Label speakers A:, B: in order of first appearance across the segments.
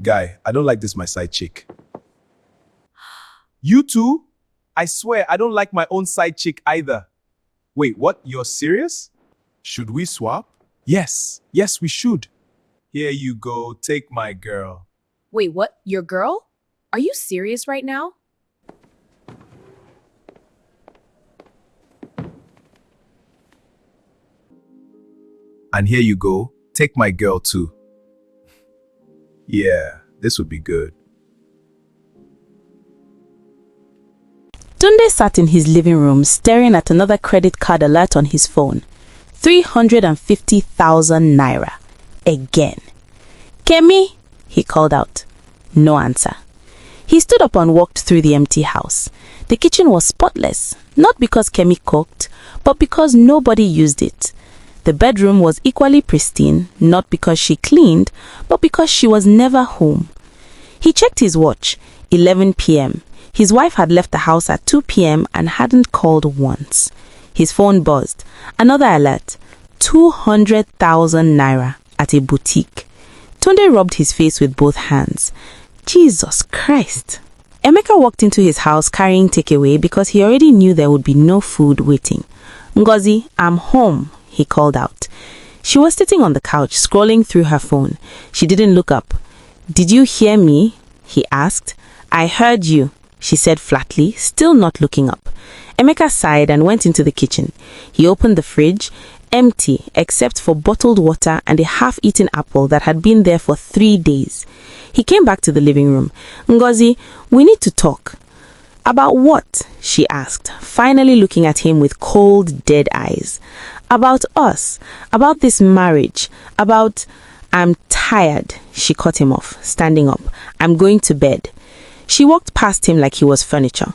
A: Guy, I don't like this my side chick. You too? I swear, I don't like my own side chick either. Wait, what? You're serious? Should we swap? Yes, we should. Here you go, take my girl.
B: Wait, what? Your girl? Are you serious right now?
A: And here you go, take my girl too. Yeah, this would be good.
C: Tunde sat in his living room staring at another credit card alert on his phone. 350,000 naira. Again. Kemi, he called out. No answer. He stood up and walked through the empty house. The kitchen was spotless, not because Kemi cooked, but because nobody used it. The bedroom was equally pristine, not because she cleaned, but because she was never home. He checked his watch, 11 p.m. His wife had left the house at 2 p.m. and hadn't called once. His phone buzzed. Another alert. 200,000 naira at a boutique. Tunde rubbed his face with both hands. Jesus Christ. Emeka walked into his house carrying takeaway because he already knew there would be no food waiting. Ngozi, I'm home, he called out. She was sitting on the couch, scrolling through her phone. She didn't look up. Did you hear me? He asked. I heard you, she said flatly, still not looking up. Emeka sighed and went into the kitchen. He opened the fridge, empty except for bottled water and a half-eaten apple that had been there for 3 days. He came back to the living room. Ngozi, we need to talk. About what? She asked, finally looking at him with cold, dead eyes. About us, about this marriage, about... I'm tired, she cut him off, standing up. I'm going to bed. She walked past him like he was furniture.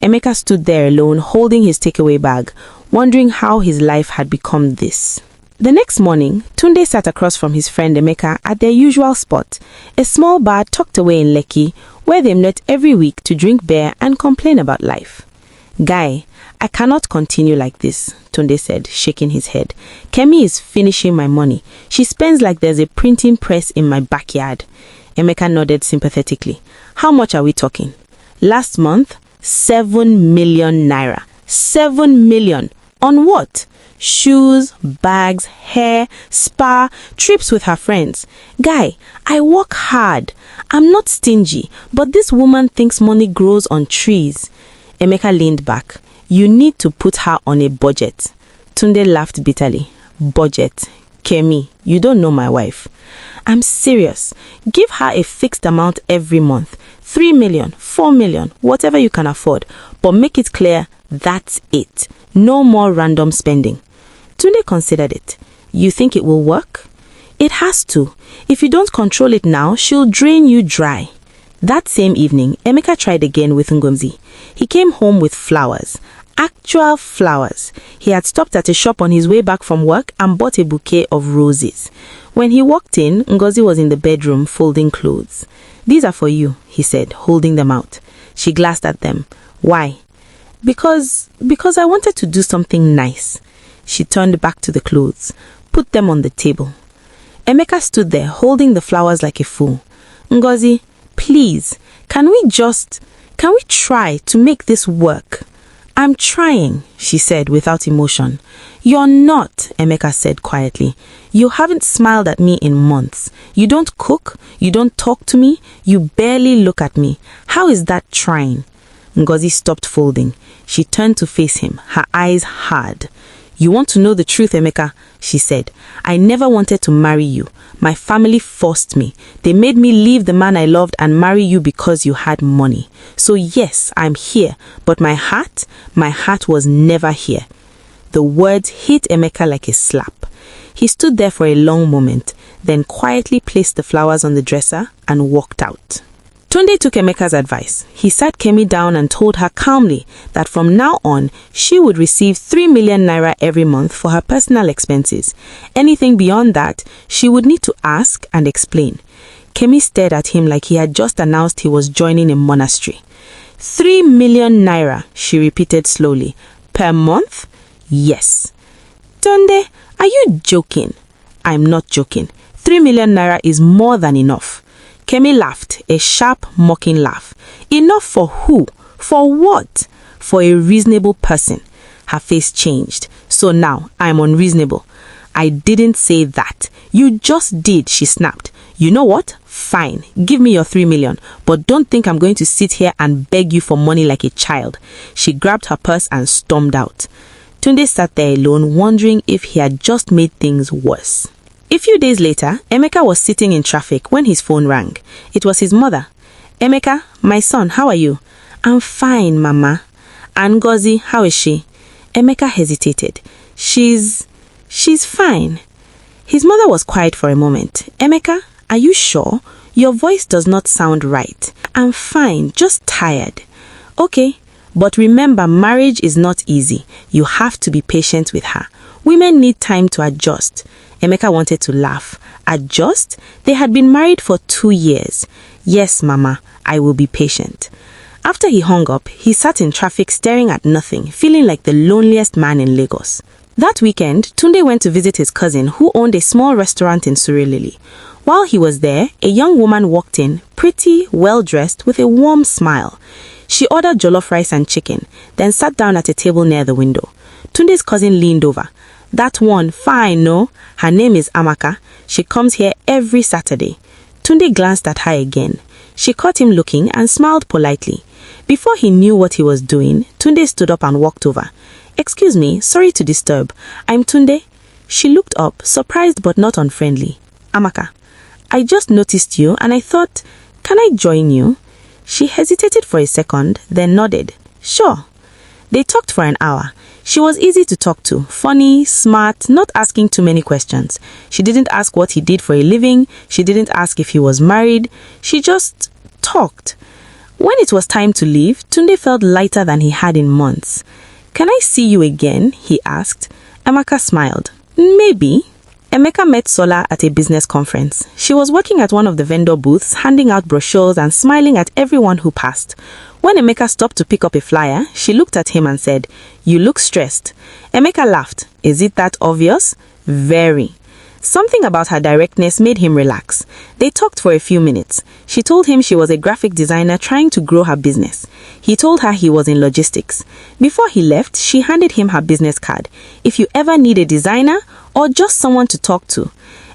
C: Emeka stood there alone, holding his takeaway bag, wondering how his life had become this. The next morning, Tunde sat across from his friend Emeka at their usual spot, a small bar tucked away in Lekki, where they met every week to drink beer and complain about life. Guy, I cannot continue like this, Tunde said, shaking his head. Kemi is finishing my money. She spends like there's a printing press in my backyard. Emeka nodded sympathetically. How much are we talking? Last month, 7 million naira. 7 million. On what? Shoes, bags, hair, spa, trips with her friends. Guy, I work hard. I'm not stingy, but this woman thinks money grows on trees. Emeka leaned back. You need to put her on a budget. Tunde laughed bitterly. Budget. Kemi, you don't know my wife. I'm serious. Give her a fixed amount every month. 3 million, 4 million, whatever you can afford. But make it clear, that's it. No more random spending. Tunde considered it. You think it will work? It has to. If you don't control it now, she'll drain you dry. That same evening, Emeka tried again with Ngomzi. He came home with flowers. Actual flowers. He had stopped at a shop on his way back from work and bought a bouquet of roses. When he walked in, Ngozi was in the bedroom folding clothes. These are for you, he said, holding them out. She glanced at them. Why? Because I wanted to do something nice. She turned back to the clothes, put them on the table. Emeka stood there holding the flowers like a fool. Ngozi, please, can we try to make this work? I'm trying, she said without emotion. You're not, Emeka said quietly. You haven't smiled at me in months. You don't cook, you don't talk to me, you barely look at me. How is that trying? Ngozi stopped folding. She turned to face him, her eyes hard. You want to know the truth, Emeka, she said. I never wanted to marry you. My family forced me. They made me leave the man I loved and marry you because you had money. So yes, I'm here, but my heart was never here. The words hit Emeka like a slap. He stood there for a long moment, then quietly placed the flowers on the dresser and walked out. Tunde took Emeka's advice. He sat Kemi down and told her calmly that from now on, she would receive 3 million naira every month for her personal expenses. Anything beyond that, she would need to ask and explain. Kemi stared at him like he had just announced he was joining a monastery. 3 million naira, she repeated slowly. Per month? Yes. Tunde, are you joking? I'm not joking. 3 million naira is more than enough. Kemi laughed, a sharp, mocking laugh. Enough for who? For what? For a reasonable person. Her face changed. So now, I'm unreasonable. I didn't say that. You just did, she snapped. You know what? Fine, give me your 3 million, but don't think I'm going to sit here and beg you for money like a child. She grabbed her purse and stormed out. Tunde sat there alone, wondering if he had just made things worse. A few days later, Emeka was sitting in traffic when his phone rang. It was his mother. Emeka, my son, how are you? I'm fine, Mama. And Ngozi, how is she? Emeka hesitated. She's fine. His mother was quiet for a moment. Emeka, are you sure? Your voice does not sound right. I'm fine, just tired. Okay, but remember, marriage is not easy. You have to be patient with her. Women need time to adjust. Emeka wanted to laugh. Adjust? They had been married for 2 years. Yes, Mama, I will be patient. After he hung up, he sat in traffic staring at nothing, feeling like the loneliest man in Lagos. That weekend, Tunde went to visit his cousin who owned a small restaurant in Surulere. While he was there, a young woman walked in, pretty, well-dressed, with a warm smile. She ordered jollof rice and chicken, then sat down at a table near the window. Tunde's cousin leaned over. That one, fine, no? Her name is Amaka. She comes here every Saturday. Tunde glanced at her again. She caught him looking and smiled politely. Before he knew what he was doing, Tunde stood up and walked over. Excuse me, sorry to disturb. I'm Tunde. She looked up, surprised but not unfriendly. Amaka, I just noticed you and I thought, can I join you? She hesitated for a second, then nodded. Sure. They talked for an hour. She was easy to talk to, funny, smart, not asking too many questions. She didn't ask what he did for a living. She didn't ask if he was married. She just talked. When it was time to leave, Tunde felt lighter than he had in months. Can I see you again? He asked. Amaka smiled. Maybe. Emeka met Sola at a business conference. She was working at one of the vendor booths, handing out brochures and smiling at everyone who passed. When Emeka stopped to pick up a flyer, she looked at him and said, "You look stressed." Emeka laughed. Is it that obvious? Very. Something about her directness made him relax. They talked for a few minutes. She told him she was a graphic designer trying to grow her business. He told her he was in logistics. Before he left, she handed him her business card. If you ever need a designer or just someone to talk to.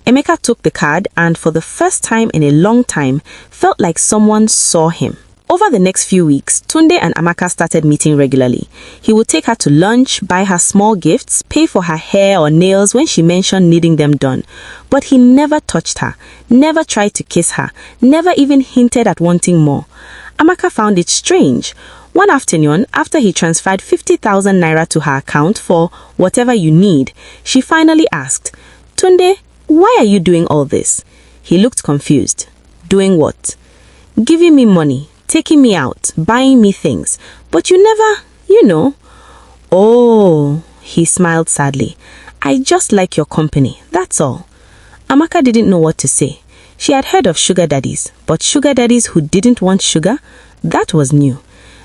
C: Emeka took the card and for the first time in a long time, felt like someone saw him. Over the next few weeks, Tunde and Amaka started meeting regularly. He would take her to lunch, buy her small gifts, pay for her hair or nails when she mentioned needing them done. But he never touched her, never tried to kiss her, never even hinted at wanting more. Amaka found it strange. One afternoon, after he transferred 50,000 naira to her account for whatever you need, she finally asked, Tunde, why are you doing all this? He looked confused. Doing what? Giving me money. Taking me out, buying me things. But you never, Oh, he smiled sadly. I just like your company, that's all. Amaka didn't know what to say. She had heard of sugar daddies, but sugar daddies who didn't want sugar, that was new.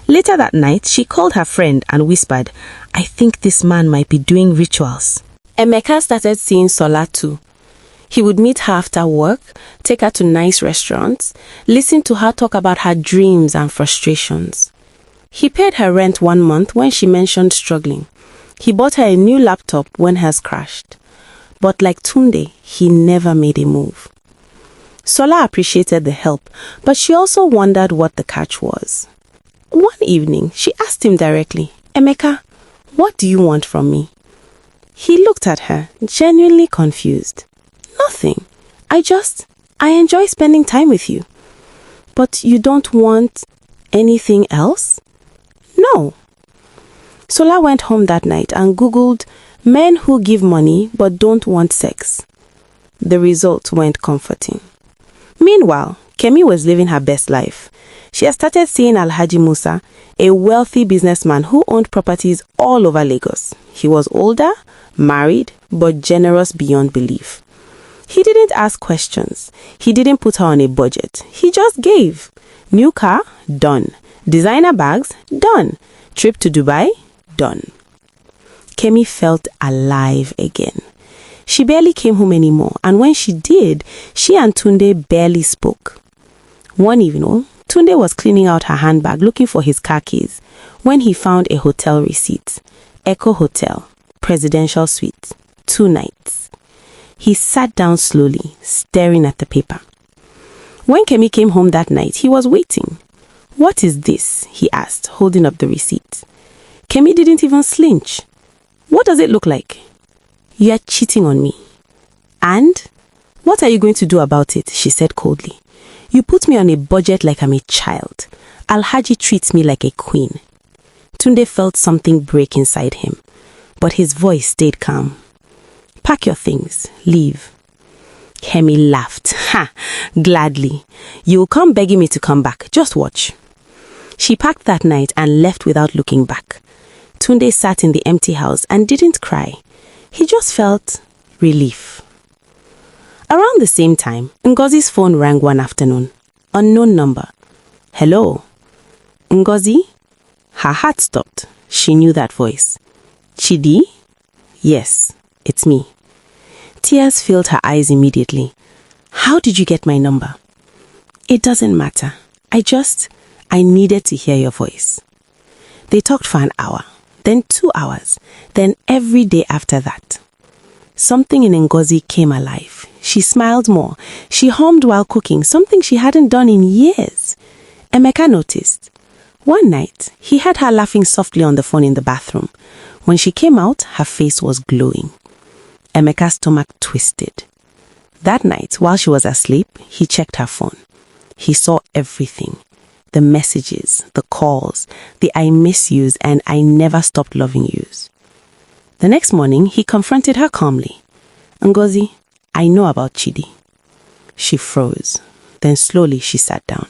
C: Later that night, she called her friend and whispered, I think this man might be doing rituals. Emeka started seeing Sola too. He would meet her after work, take her to nice restaurants, listen to her talk about her dreams and frustrations. He paid her rent 1 month when she mentioned struggling. He bought her a new laptop when hers crashed. But like Tunde, he never made a move. Sola appreciated the help, but she also wondered what the catch was. One evening, she asked him directly, Emeka, what do you want from me? He looked at her, genuinely confused. Nothing. I enjoy spending time with you. But you don't want anything else? No. Sola went home that night and Googled men who give money but don't want sex. The results weren't comforting. Meanwhile, Kemi was living her best life. She had started seeing Alhaji Musa, a wealthy businessman who owned properties all over Lagos. He was older, married, but generous beyond belief. He didn't ask questions. He didn't put her on a budget. He just gave. New car? Done. Designer bags? Done. Trip to Dubai? Done. Kemi felt alive again. She barely came home anymore, and when she did, she and Tunde barely spoke. One evening, Tunde was cleaning out her handbag looking for his car keys when he found a hotel receipt. Echo Hotel, Presidential Suite, 2 nights. He sat down slowly, staring at the paper. When Kemi came home that night, he was waiting. "What is this?" he asked, holding up the receipt. Kemi didn't even flinch. "What does it look like?" "You are cheating on me." "And? What are you going to do about it?" she said coldly. "You put me on a budget like I'm a child. Alhaji treats me like a queen." Tunde felt something break inside him, but his voice stayed calm. "Pack your things, leave." Kemi laughed. "Ha! Gladly. You'll come begging me to come back. Just watch." She packed that night and left without looking back. Tunde sat in the empty house and didn't cry. He just felt relief. Around the same time, Ngozi's phone rang one afternoon. Unknown number. "Hello? Ngozi?" Her heart stopped. She knew that voice. "Chidi?" "Yes, it's me." Tears filled her eyes immediately. "How did you get my number?" "It doesn't matter. I needed to hear your voice." They talked for an hour, then 2 hours, then every day after that. Something in Ngozi came alive. She smiled more. She hummed while cooking, something she hadn't done in years. Emeka noticed. One night, he heard her laughing softly on the phone in the bathroom. When she came out, her face was glowing. Emeka's stomach twisted. That night, while she was asleep, he checked her phone. He saw everything. The messages, the calls, the "I miss yous" and "I never stopped loving yous." The next morning, he confronted her calmly. "Ngozi, I know about Chidi." She froze. Then slowly she sat down.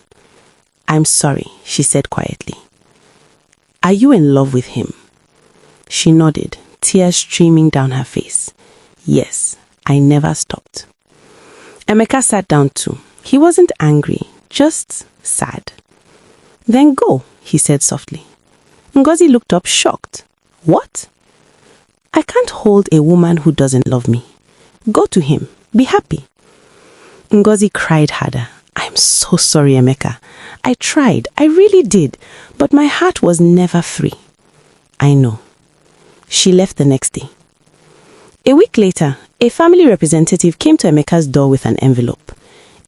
C: "I'm sorry," she said quietly. "Are you in love with him?" She nodded, tears streaming down her face. "Yes, I never stopped." Emeka sat down too. He wasn't angry, just sad. "Then go," he said softly. Ngozi looked up shocked. "What?" "I can't hold a woman who doesn't love me. Go to him. Be happy." Ngozi cried harder. "I'm so sorry, Emeka. I tried. I really did. But my heart was never free." "I know." She left the next day. A week later, a family representative came to Emeka's door with an envelope.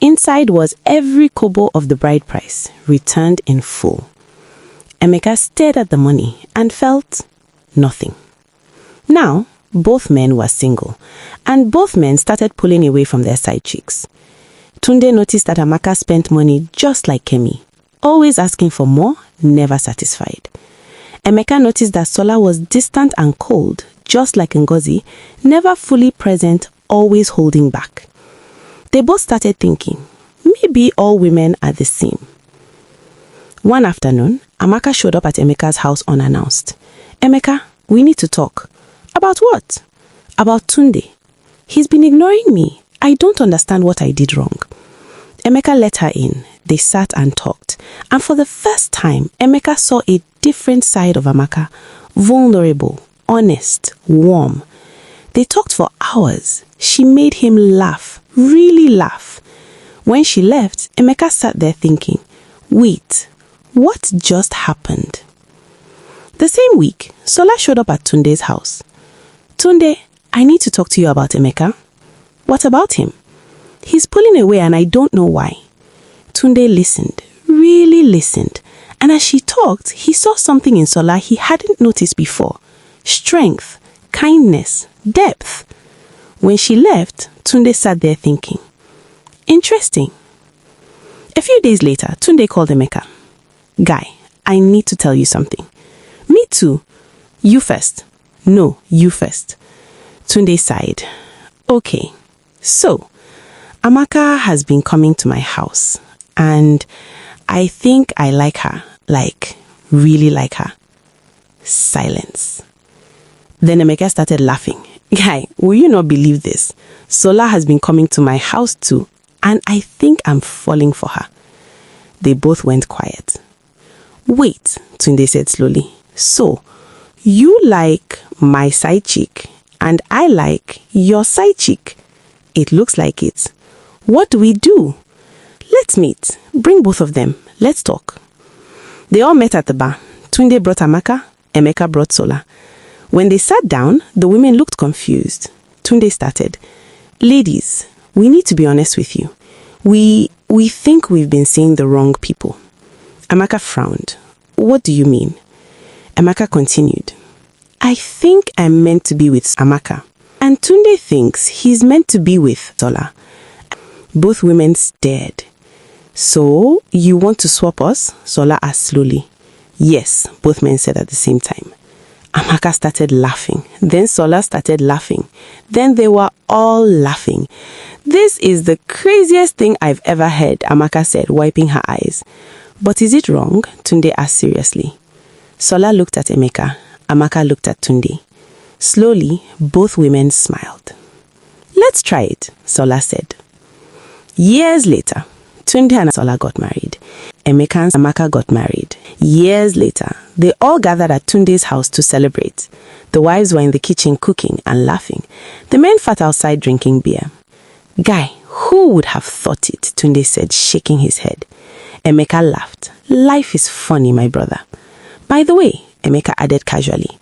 C: Inside was every kobo of the bride price, returned in full. Emeka stared at the money and felt nothing. Now, both men were single, and both men started pulling away from their side chicks. Tunde noticed that Amaka spent money just like Kemi, always asking for more, never satisfied. Emeka noticed that Sola was distant and cold, just like Ngozi, never fully present, always holding back. They both started thinking, maybe all women are the same. One afternoon, Amaka showed up at Emeka's house unannounced. "Emeka, we need to talk." "About what?" "About Tunde. He's been ignoring me. I don't understand what I did wrong." Emeka let her in. They sat and talked. And for the first time, Emeka saw a different side of Amaka. Vulnerable, honest, warm. They talked for hours. She made him laugh, really laugh. When she left, Emeka sat there thinking, wait, what just happened? The same week, Sola showed up at Tunde's house. "Tunde, I need to talk to you about Emeka." "What about him?" "He's pulling away and I don't know why." Tunde listened, really listened. And as she talked, he saw something in Sola he hadn't noticed before. Strength, kindness, depth. When she left, Tunde sat there thinking, interesting. A few days later, Tunde called Emeka. "Guy, I need to tell you something." "Me too." "You first." "No, you first." Tunde sighed. "Okay, so Amaka has been coming to my house and I think I like her, like really like her." Silence. Then Emeka started laughing. "Guy, will you not believe this? Sola has been coming to my house too, and I think I'm falling for her." They both went quiet. "Wait," Tunde said slowly. "So, you like my side chick, and I like your side chick. It looks like it. What do we do?" Let's meet. Bring both of them. Let's talk. They all met at the bar. Tunde brought Amaka, Emeka brought Sola. When they sat down, the women looked confused. Tunde started. Ladies, we need to be honest with you. We think we've been seeing the wrong people. Amaka frowned. What do you mean? Amaka continued. I think I'm meant to be with Amaka. And Tunde thinks he's meant to be with Sola. Both women stared. So, you want to swap us? Sola asked slowly. Yes, both men said at the same time. Amaka started laughing. Then Sola started laughing. Then they were all laughing. This is the craziest thing I've ever heard, Amaka said, wiping her eyes. But is it wrong? Tunde asked seriously. Sola looked at Emeka. Amaka looked at Tunde. Slowly, both women smiled. Let's try it, Sola said. Years later, Tunde and Sola got married. Emeka and Amaka got married. Years later, they all gathered at Tunde's house to celebrate. The wives were in the kitchen cooking and laughing. The men sat outside drinking beer. Guy, who would have thought it? Tunde said, shaking his head. Emeka laughed. Life is funny, my brother. By the way, Emeka added casually,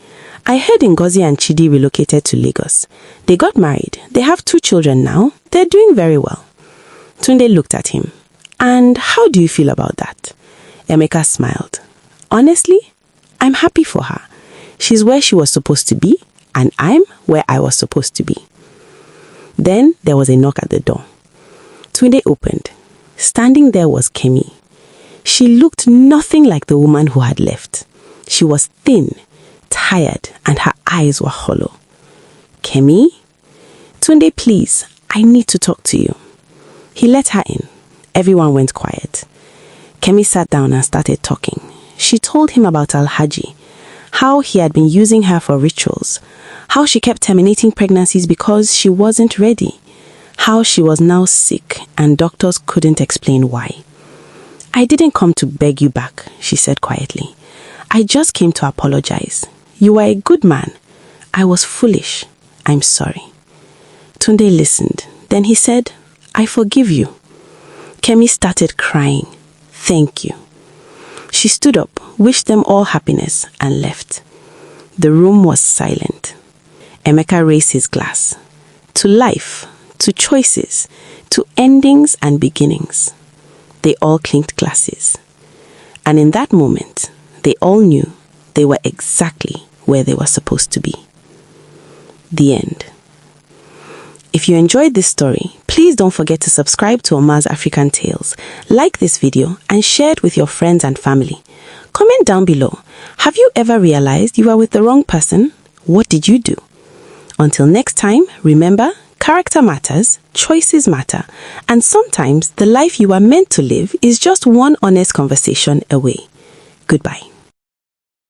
C: I heard Ngozi and Chidi relocated to Lagos. They got married. They have 2 children now. They're doing very well. Tunde looked at him. And how do you feel about that? Emeka smiled. Honestly, I'm happy for her. She's where she was supposed to be, and I'm where I was supposed to be. Then there was a knock at the door. Tunde opened. Standing there was Kemi. She looked nothing like the woman who had left. She was thin, tired, and her eyes were hollow. Kemi? Tunde, please, I need to talk to you. He let her in. Everyone went quiet. Kemi sat down and started talking. She told him about Alhaji, how he had been using her for rituals, how she kept terminating pregnancies because she wasn't ready, how she was now sick and doctors couldn't explain why. I didn't come to beg you back, she said quietly. I just came to apologize. You were a good man. I was foolish. I'm sorry. Tunde listened. Then he said, I forgive you. Kemi started crying. Thank you. She stood up, wished them all happiness, and left. The room was silent. Emeka raised his glass. To life, to choices, to endings and beginnings. They all clinked glasses. And in that moment, they all knew they were exactly where they were supposed to be. The end. If you enjoyed this story, please don't forget to subscribe to Omar's African Tales, like this video, and share it with your friends and family. Comment down below. Have you ever realized you are with the wrong person? What did you do? Until next time, remember, character matters, choices matter, and sometimes the life you are meant to live is just one honest conversation away. Goodbye.